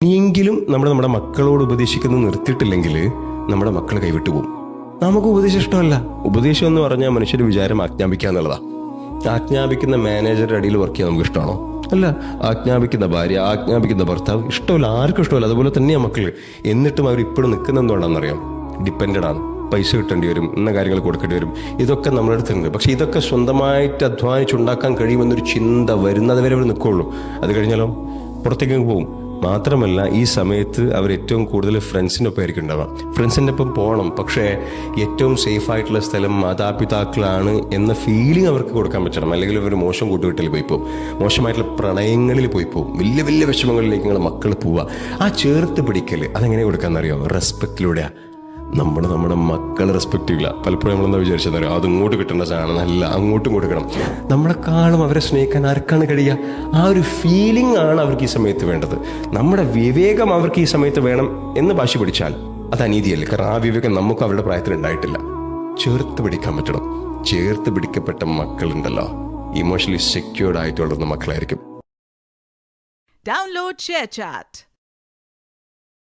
ഇനിയെങ്കിലും നമ്മുടെ മക്കളോട് ഉപദേശിക്കുന്നത് നിർത്തിയിട്ടില്ലെങ്കിൽ നമ്മുടെ മക്കൾ കൈവിട്ടു പോകും. നമുക്ക് ഉപദേശം ഇഷ്ടമല്ല. ഉപദേശം എന്ന് പറഞ്ഞാൽ മനുഷ്യരുടെ വിചാരം ആജ്ഞാപിക്കുക എന്നുള്ളതാണ്. ആജ്ഞാപിക്കുന്ന മാനേജറുടെ അടിയിൽ വർക്ക് ചെയ്യാൻ നമുക്ക് ഇഷ്ടമാണോ? അല്ല. ആജ്ഞാപിക്കുന്ന ഭാര്യ, ആജ്ഞാപിക്കുന്ന ഭർത്താവ് ഇഷ്ടമല്ല, ആർക്കും ഇഷ്ടമല്ല. അതുപോലെ തന്നെയാണ് മക്കൾ. എന്നിട്ടും അവർ ഇപ്പോഴും നിൽക്കുന്ന എന്തുകൊണ്ടാണെന്നറിയാം? ഡിപ്പെൻഡഡ് ആണ്. പൈസ കിട്ടേണ്ടി വരും, ഇന്ന കാര്യങ്ങൾ കൊടുക്കേണ്ടി വരും. ഇതൊക്കെ നമ്മുടെ അടുത്തുണ്ട്. പക്ഷെ ഇതൊക്കെ സ്വന്തമായിട്ട് അധ്വാനിച്ചുണ്ടാക്കാൻ കഴിയുമെന്നൊരു ചിന്ത വരുന്നത് വരെ അവർ നിൽക്കുള്ളൂ. അത് കഴിഞ്ഞാലോ പുറത്തേക്ക് പോകും. മാത്രമല്ല ഈ സമയത്ത് അവർ ഏറ്റവും കൂടുതൽ ഫ്രണ്ട്സിൻ്റെ ഒപ്പം ആയിരിക്കും ഉണ്ടാവുക. ഫ്രണ്ട്സിൻ്റെ ഒപ്പം പോകണം, പക്ഷേ ഏറ്റവും സേഫ് ആയിട്ടുള്ള സ്ഥലം മാതാപിതാക്കളാണ് എന്ന ഫീലിംഗ് അവർക്ക് കൊടുക്കാൻ പറ്റണം. അല്ലെങ്കിൽ അവർ മോശം കൂട്ടുകെട്ടിൽ പോയി പോകും, മോശമായിട്ടുള്ള പ്രണയങ്ങളിൽ പോയി പോകും, വലിയ വലിയ വിഷമങ്ങളിലേക്ക് നിങ്ങളുടെ മക്കൾ പോവുക. ആ ചേർത്ത് പിടിക്കൽ അതെങ്ങനെ കൊടുക്കാമെന്നറിയോ? റെസ്പെക്റ്റിലൂടെയാണ്. നമ്മുടെ മക്കളെ റെസ്പെക്റ്റ് ചെയ്യില്ല. പലപ്പോഴും നമ്മളെന്താ വിചാരിച്ചെന്നറിയാം, അത് ഇങ്ങോട്ട് കിട്ടേണ്ട സാധനം നല്ല അങ്ങോട്ടും കൊടുക്കണം. നമ്മളെക്കാളും അവരെ സ്നേഹിക്കാൻ ആർക്കാണ് കഴിയുക? ആ ഒരു ഫീലിംഗ് ആണ് അവർക്ക് ഈ സമയത്ത് വേണ്ടത്. നമ്മുടെ വിവേകം അവർക്ക് ഈ സമയത്ത് വേണം എന്ന് ഭാഷ പിടിച്ചാൽ അത് അനീതിയല്ലേ. കാരണം ആ വിവേകം നമുക്കും അവരുടെ പ്രായത്തിൽ ഉണ്ടായിട്ടില്ല. ചേർത്ത് പിടിക്കാൻ പറ്റണം. ചേർത്ത് പിടിക്കപ്പെട്ട മക്കളുണ്ടല്ലോ, ഇമോഷണലി സെക്യൂർഡ് ആയിട്ട് വളർന്ന മക്കളായിരിക്കും. Download ShareChat.